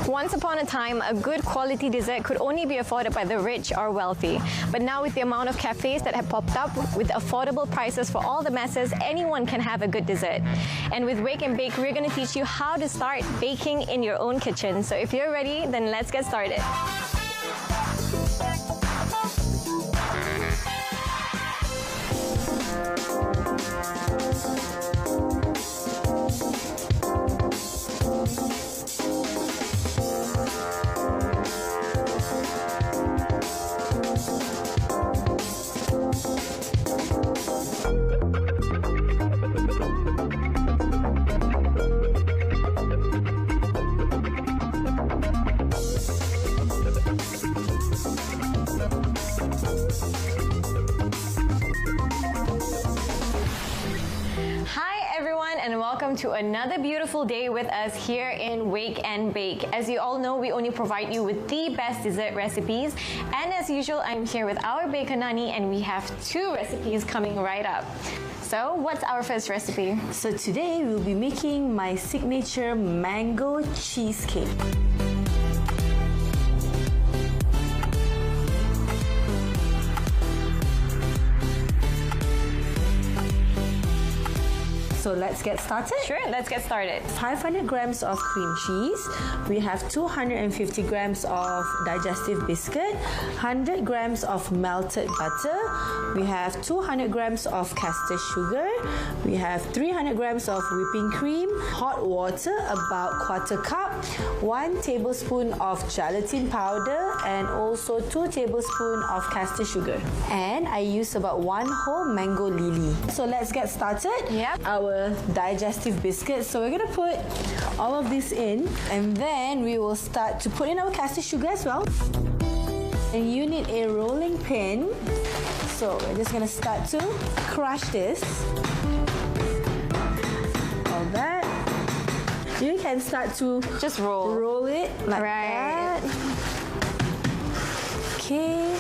Once upon a time, a good quality dessert could only be afforded by the rich or wealthy. But now with the amount of cafes that have popped up with affordable prices for all the masses, anyone can have a good dessert. And with Wake and Bake, we're going to teach you how to start baking in your own kitchen. So if you're ready, then let's get started. And welcome to another beautiful day with us here in Wake and Bake. As you all know, we only provide you with the best dessert recipes. And as usual, I'm here with our baker Nani, and we have 2 recipes coming right up. So, what's our first recipe? So today we'll be making my signature mango cheesecake. So let's get started? Sure, let's get started. 500 grams of cream cheese. We have 250 grams of digestive biscuit, 100 grams of melted butter. We have 200 grams of caster sugar. We have 300 grams of whipping cream, hot water, about 1/4 cup, 1 tablespoon of gelatin powder, and also 2 tablespoons of caster sugar. And I use about 1 whole mango lily. So let's get started. Yep. Our digestive biscuits. So we're going to put all of this in, and then we will start to put in our caster sugar as well. And you need a rolling pin. So we're just going to start to crush this. All that. You can start to just roll it like that. Okay.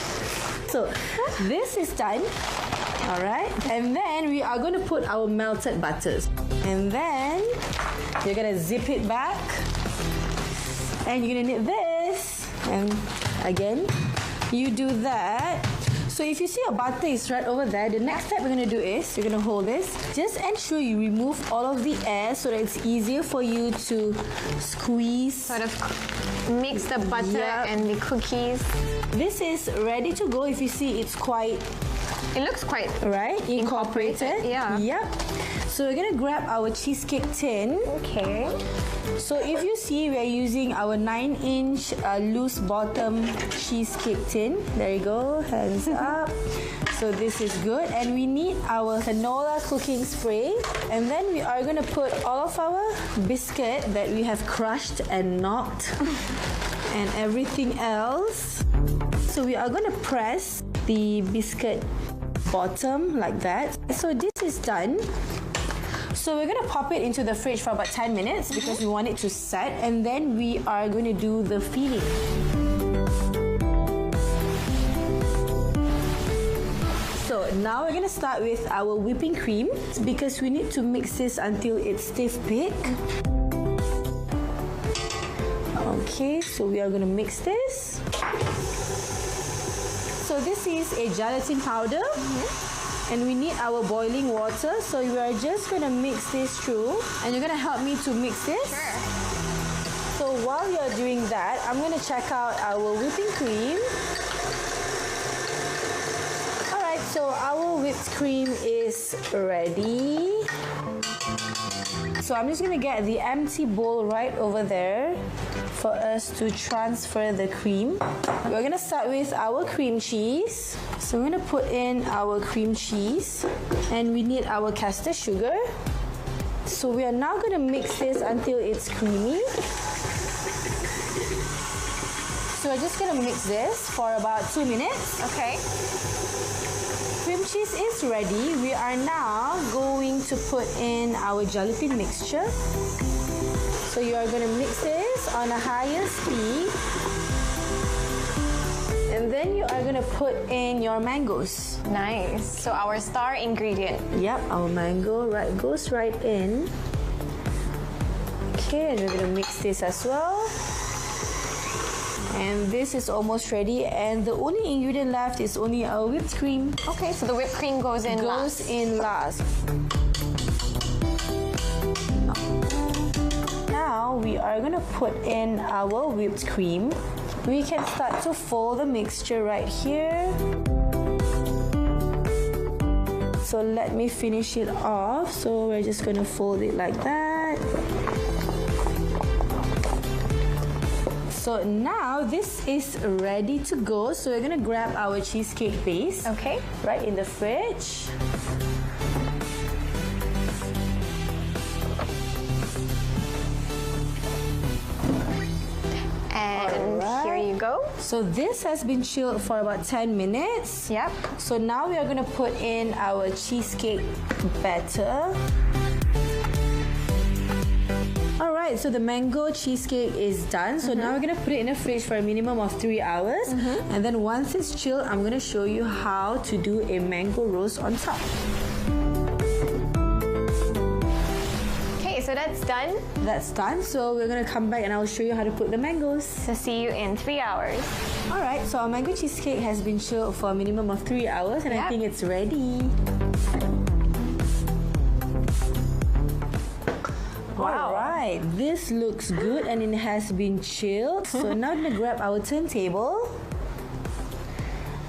So this is done. Alright, and then we are going to put our melted butters. And then you're going to zip it back. And you're going to knit this. And again, you do that. So if you see your butter is right over there, the next step we're going to do is, you're going to hold this. Just ensure you remove all of the air so that it's easier for you to squeeze. Sort of mix the butter and the cookies. This is ready to go. If you see, it's quite... It looks quite incorporated. Yeah. Yep. So we're gonna grab our cheesecake tin. Okay. So if you see, we're using our 9-inch loose bottom cheesecake tin. There you go. Hands up. So this is good. And we need our canola cooking spray. And then we are gonna put all of our biscuit that we have crushed and knocked and everything else. So we are gonna press the biscuit bottom like that. So this is done. So we're going to pop it into the fridge for about 10 minutes because we want it to set, and then we are going to do the filling. So now we're going to start with our whipping cream because we need to mix this until it's stiff thick. Okay, so we are going to mix this. So this is a gelatin powder, and we need our boiling water. So we are just going to mix this through, and you're going to help me to mix this. Sure. So while you're doing that, I'm going to check out our whipping cream. Alright, so our whipped cream is ready. So I'm just going to get the empty bowl right over there for us to transfer the cream. We're going to start with our cream cheese. So we're going to put in our cream cheese, and we need our caster sugar. So we are now going to mix this until it's creamy. So we're just going to mix this for about 2 minutes. Okay. Cream cheese is ready. We are now going to put in our gelatin mixture. So you are going to mix this on a higher speed you are gonna put in your mangoes. Nice. So our star ingredient. Yep, our mango goes right in. Okay, and we're gonna mix this as well. And this is almost ready, and the only ingredient left is only our whipped cream. Okay, so the whipped cream goes in last. Now we are gonna put in our whipped cream. We can start to fold the mixture right here. So let me finish it off. So we're just gonna fold it like that. So now this is ready to go. So we're gonna grab our cheesecake base. Okay. Right in the fridge. And here you go. So this has been chilled for about 10 minutes. Yep. So now we are gonna put in our cheesecake batter. Alright, so the mango cheesecake is done. So now we're gonna put it in the fridge for a minimum of 3 hours. And then once it's chilled, I'm gonna show you how to do a mango roast on top. Okay, so that's done. That's done. So we're gonna come back and I'll show you how to put the mangoes. So see you in 3 hours. Alright, so our mango cheesecake has been chilled for a minimum of 3 hours, and I think it's ready. Wow. Alright, this looks good and it has been chilled. So now I'm gonna grab our turntable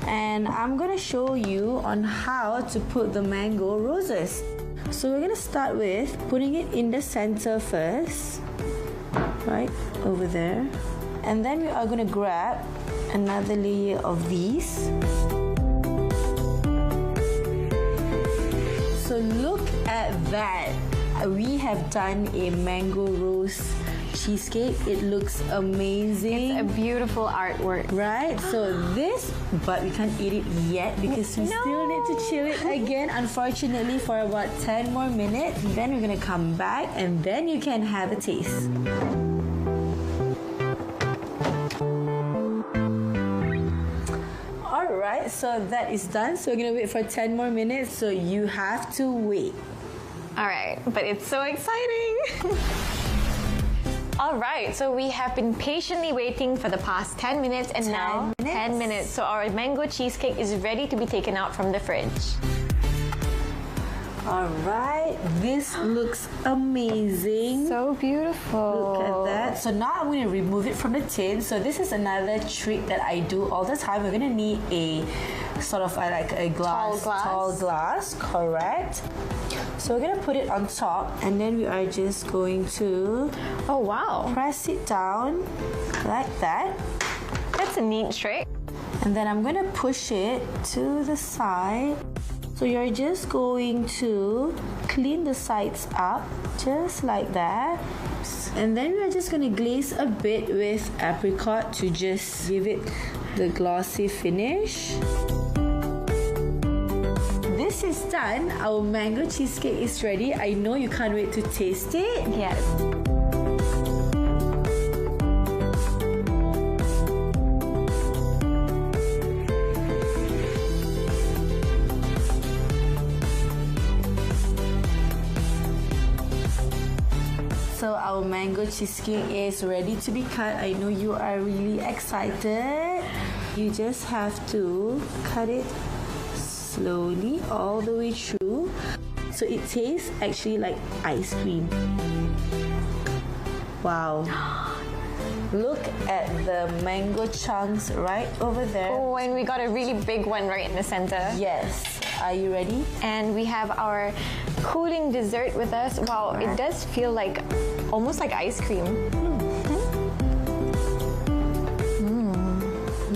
and I'm gonna show you on how to put the mango roses. So we're gonna start with putting it in the center first, right over there. And then we are gonna grab another layer of these. So look at that. We have done a mango rose cheesecake. It looks amazing. It's a beautiful artwork. Right? So this, but we can't eat it yet because we still need to chill it again, unfortunately, for about 10 more minutes. Then we're gonna come back and then you can have a taste. Alright, so that is done. So we're gonna wait for 10 more minutes. So you have to wait. All right, but it's so exciting. All right, so we have been patiently waiting for the past 10 minutes and now 10 minutes. So our mango cheesecake is ready to be taken out from the fridge. All right, this looks amazing. So beautiful. Look at that. So now I'm going to remove it from the tin. So this is another trick that I do all the time. We're going to need a sort of like a glass, tall glass, correct? So we're going to put it on top and then we are just going to press it down like that. That's a neat trick. And then I'm going to push it to the side. So you're just going to clean the sides up just like that. And then we're just going to glaze a bit with apricot to just give it the glossy finish. This is done. Our mango cheesecake is ready. I know you can't wait to taste it. Yes. So our mango cheesecake is ready to be cut. I know you are really excited. You just have to cut it slowly all the way through. So it tastes actually like ice cream. Wow. Look at the mango chunks right over there. Oh, and we got a really big one right in the center. Yes. Are you ready? And we have our cooling dessert with us. Wow, it does feel like almost like ice cream.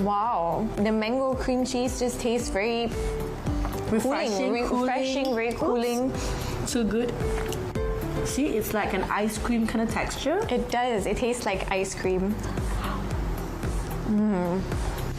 Wow, the mango cream cheese just tastes very refreshing, very cooling. Too good. See, it's like an ice cream kind of texture. It does. It tastes like ice cream.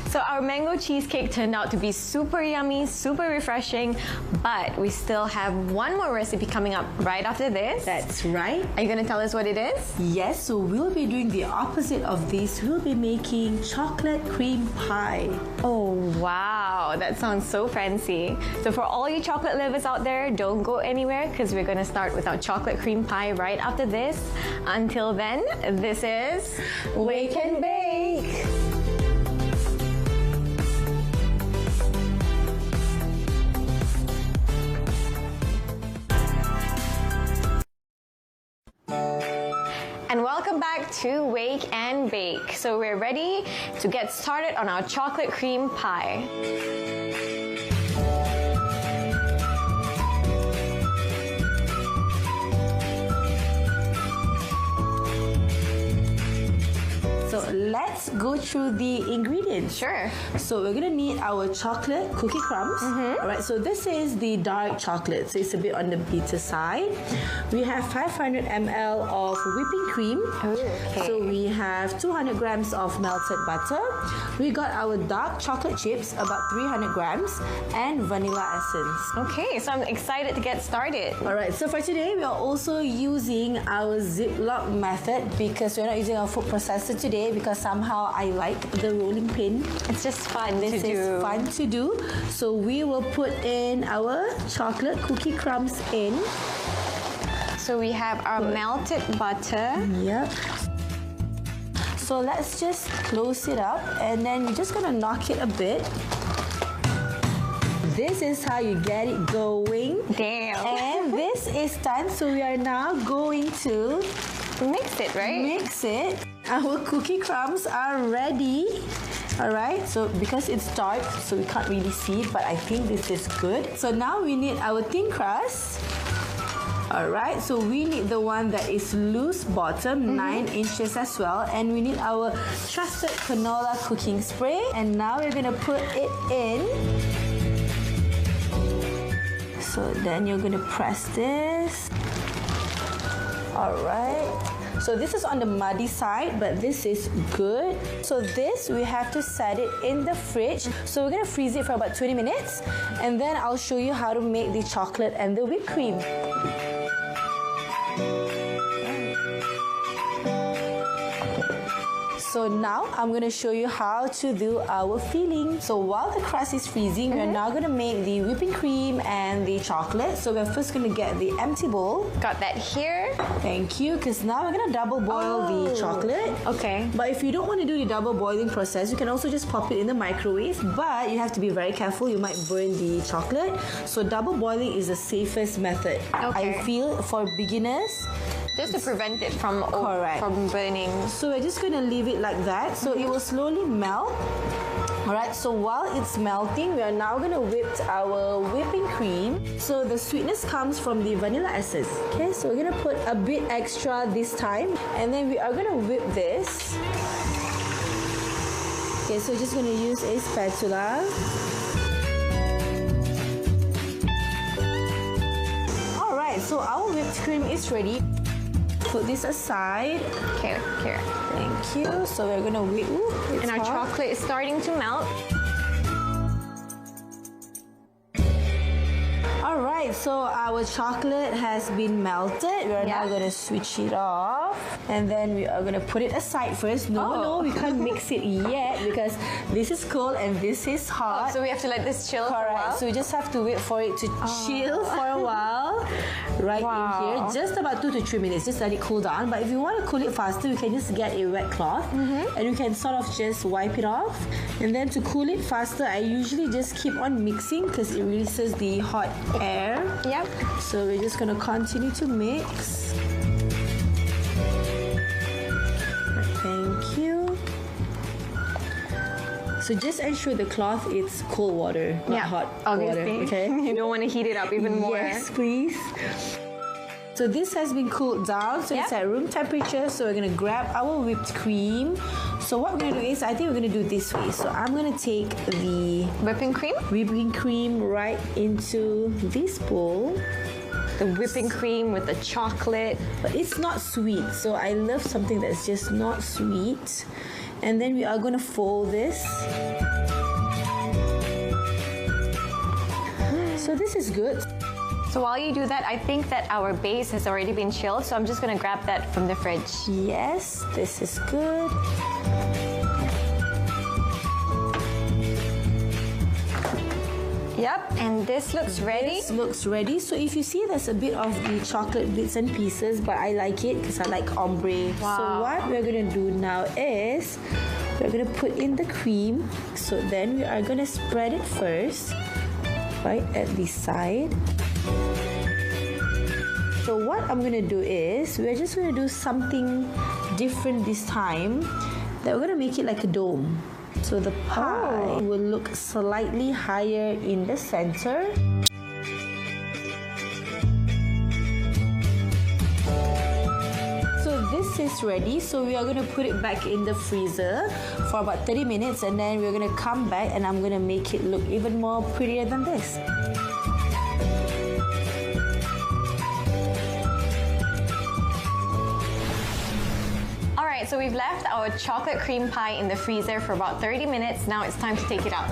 So our mango cheesecake turned out to be super yummy, super refreshing, but we still have one more recipe coming up right after this. That's right. Are you going to tell us what it is? Yes, so we'll be doing the opposite of this. We'll be making chocolate cream pie. Oh, wow. That sounds so fancy. So for all you chocolate lovers out there, don't go anywhere because we're going to start with our chocolate cream pie right after this. Until then, this is Wake and Bake. And welcome back to Wake and Bake. So we're ready to get started on our chocolate cream pie. So let's go through the ingredients. Sure. So we're gonna need our chocolate cookie crumbs. All right, so this is the dark chocolate, so it's a bit on the bitter side. We have 500 ml of whipping cream. Okay. So we have 200 grams of melted butter. We got our dark chocolate chips, about 300 grams, and vanilla essence. Okay, so I'm excited to get started. All right, so for today, we are also using our Ziploc method because we're not using our food processor today because somehow I like the rolling pin. It's just fun This to do. is fun to do. So we will put in our chocolate cookie crumbs in. So we have our melted butter. Yep. So let's just close it up and then we're just gonna knock it a bit. This is how you get it going. Damn. And this is done. So we are now going to Mix it, right? mix it. Our cookie crumbs are ready. All right, so because it's dark, so we can't really see it, but I think this is good. So now we need our thin crust. All right, so we need the one that is loose bottom, 9 inches as well. And we need our trusted canola cooking spray. And now we're gonna put it in. So then you're gonna press this. All right. So this is on the muddy side, but this is good. So this, we have to set it in the fridge. So we're gonna freeze it for about 20 minutes. And then I'll show you how to make the chocolate and the whipped cream. So now I'm going to show you how to do our filling. So while the crust is freezing, we're now going to make the whipping cream and the chocolate. So we're first going to get the empty bowl. Got that here. Thank you, because now we're going to double boil the chocolate. Okay. But if you don't want to do the double boiling process, you can also just pop it in the microwave. But you have to be very careful, you might burn the chocolate. So double boiling is the safest method. Okay. I feel for beginners. Just to prevent it from Correct. from burning. So we're just going to leave it like that. So it will slowly melt. Alright, so while it's melting, we are now going to whip our whipping cream. So the sweetness comes from the vanilla essence. Okay, so we're going to put a bit extra this time. And then we are going to whip this. Okay, so we're just going to use a spatula. Alright, so our whipped cream is ready. Put this aside. Okay, here. Thank you. So we're gonna whip. And our chocolate is starting to melt. Alright, so our chocolate has been melted. We're now gonna switch it off. And then we are gonna put it aside first. No, we can't mix it yet because this is cold and this is hot. So we have to let this chill for a Correct. while. So we just have to wait for it to chill for a while. Right in here. Just about 2 to 3 minutes. Just let it cool down. But if you want to cool it faster, you can just get a wet cloth and you can sort of just wipe it off. And then to cool it faster, I usually just keep on mixing because it releases the hot air. Yep. So we're just going to continue to mix. Thank you. So just ensure the cloth is cold water, not hot obviously. water. Okay. You don't want to heat it up even more. Yes, please. So this has been cooled down, so it's at room temperature. So we're gonna grab our whipped cream. So what we're gonna do is, I think we're gonna do it this way. So I'm gonna take the Whipping cream right into this bowl. The whipping cream with the chocolate. But it's not sweet, so I love something that's just not sweet. And then we are going to fold this. So this is good. So while you do that, I think that our base has already been chilled, so I'm just gonna grab that from the fridge. Yes, this is good. Yep, and this looks ready. This looks ready. So if you see, there's a bit of the chocolate bits and pieces, but I like it because I like ombre. Wow. So what we're gonna do now is we're gonna put in the cream. So then we are gonna spread it first, right at the side. So what I'm gonna do is we're just gonna do something different this time. That we're gonna make it like a dome. So the pie will look slightly higher in the center. So this is ready. So we are going to put it back in the freezer for about 30 minutes and then we're going to come back and I'm going to make it look even more prettier than this. So we've left our chocolate cream pie in the freezer for about 30 minutes. Now it's time to take it out.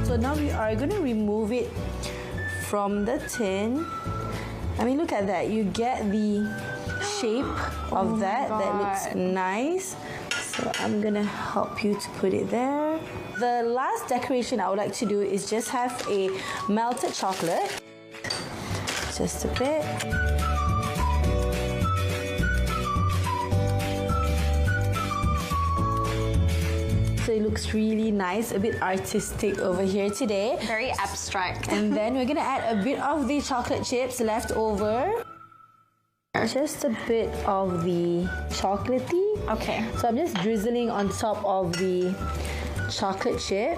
So now we are going to remove it from the tin. I mean, look at that. You get the shape of that looks nice. So I'm going to help you to put it there. The last decoration I would like to do is just have a melted chocolate. Just a bit. So it looks really nice, a bit artistic over here today. Very abstract. And then we're gonna add a bit of the chocolate chips left over. Just a bit of the chocolatey. Okay. So I'm just drizzling on top of the chocolate chip.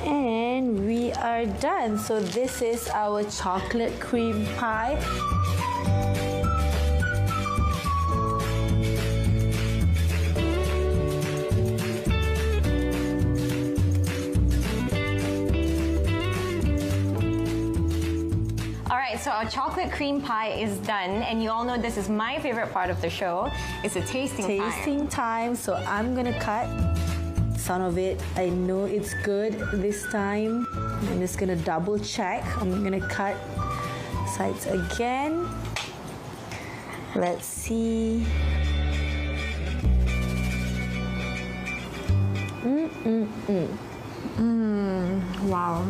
And we are done. So this is our chocolate cream pie. So our chocolate cream pie is done, and you all know this is my favorite part of the show. It's a tasting time. So I'm gonna cut some of it. I know it's good this time. I'm just gonna double check. I'm gonna cut sides again. Let's see. Wow.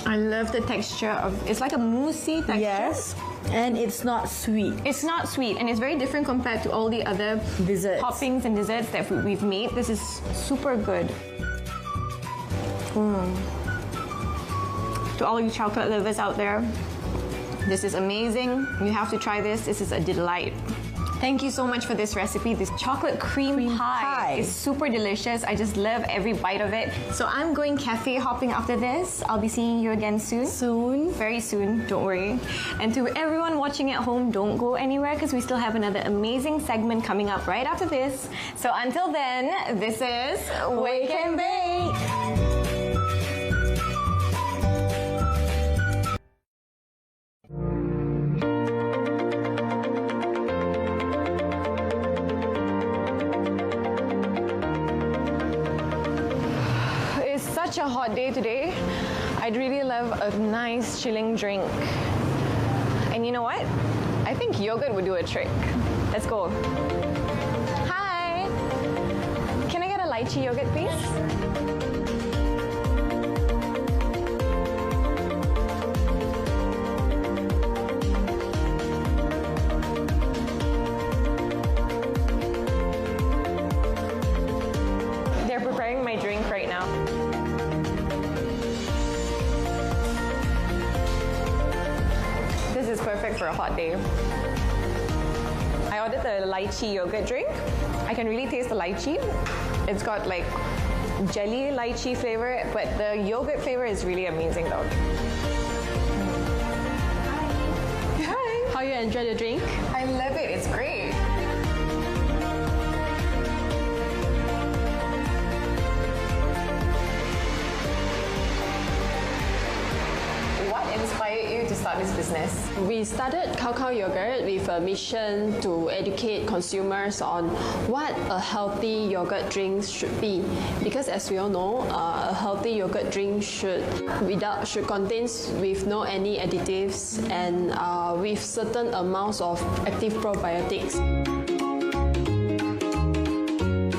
I love the texture of, it's like a moussey texture. Yes, and it's not sweet. It's not sweet, and it's very different compared to all the other desserts, toppings and desserts that we've made. This is super good. To all you chocolate lovers out there, this is amazing. You have to try this. This is a delight. Thank you so much for this recipe. This chocolate cream pie is super delicious. I just love every bite of it. So I'm going cafe hopping after this. I'll be seeing you again soon. Soon. Very soon, don't worry. And to everyone watching at home, don't go anywhere because we still have another amazing segment coming up right after this. So until then, this is Wake and Bake. Such a hot day today. I'd really love a nice chilling drink. And you know what? I think yogurt would do a trick. Let's go. Hi! Can I get a lychee yogurt, please? They're preparing my drink right now. This is perfect for a hot day. I ordered the lychee yogurt drink. I can really taste the lychee. It's got like jelly lychee flavor, but the yogurt flavor is really amazing though. Hi. How you enjoy the drink? I love it. It's great. What inspired you to start this business? We started Cow Yogurt with a mission to educate consumers on what a healthy yogurt drink should be. Because as we all know, a healthy yogurt drink should contain with no any additives and with certain amounts of active probiotics.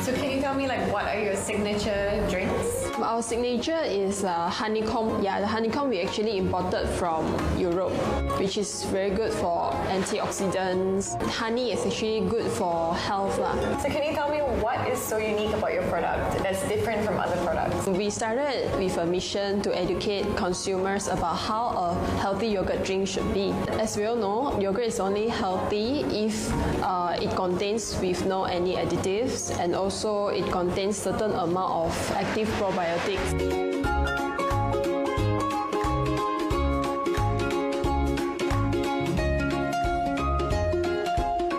So can you tell me what are your signature drinks? Our signature is honeycomb. Yeah, the honeycomb we actually imported from Europe, which is very good for antioxidants. Honey is actually good for health. So can you tell me what is so unique about your product that's different from other products? We started with a mission to educate consumers about how a healthy yogurt drink should be. As we all know, yogurt is only healthy if it contains with no any additives, and also it contains certain amount of active probiotics.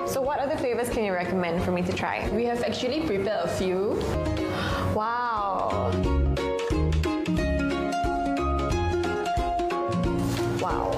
So what other flavors can you recommend for me to try? We have actually prepared a few. Wow. Wow.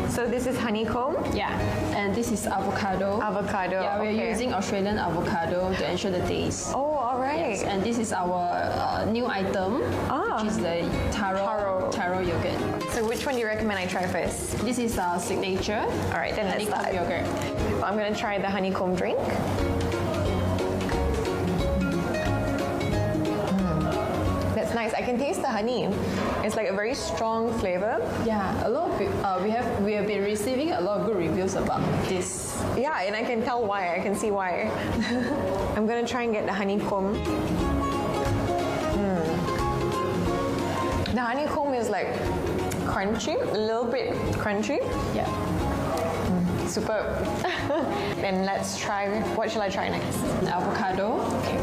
So this is honeycomb? Yeah, and this is avocado. Avocado, Yeah, we're okay. using Australian avocado to ensure the taste. Oh, all right. Yes, and this is our new item, which is the taro yogurt. So which one do you recommend I try first? This is our signature. All right, then let's honeycomb start. yogurt. I'm going to try the honeycomb drink. That's nice. I can taste the honey. It's like a very strong flavor. Yeah, a lot of we have been receiving a lot of good reviews about this. Yeah, and I can tell why. I can see why. I'm going to try and get the honeycomb. The honeycomb is like crunchy, a little bit crunchy. Yeah. Superb. Then let's try, what shall I try next? The avocado. Okay.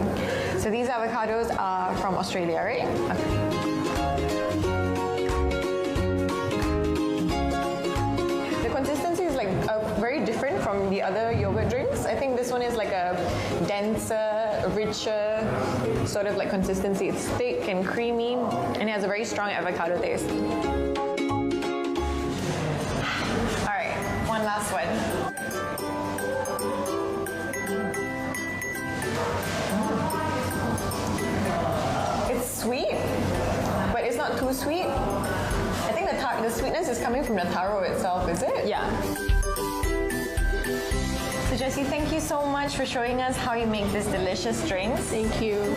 So these avocados are from Australia, right? Okay. The consistency is like very different from the other yogurt drinks. I think this one is like a denser, richer sort of like consistency. It's thick and creamy and it has a very strong avocado taste. All right, one last one. It's sweet, but it's not too sweet. I think the sweetness is coming from the taro itself, is it? Yeah. So Jessie, thank you so much for showing us how you make this delicious drinks. Thank you.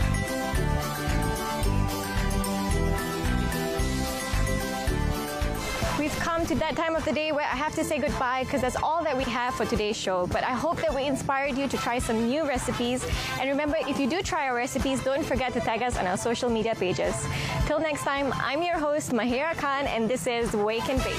We've come to that time of the day where I have to say goodbye because that's all that we have for today's show. But I hope that we inspired you to try some new recipes. And remember, if you do try our recipes, don't forget to tag us on our social media pages. Till next time, I'm your host, Mahira Khan, and this is Wake and Bake.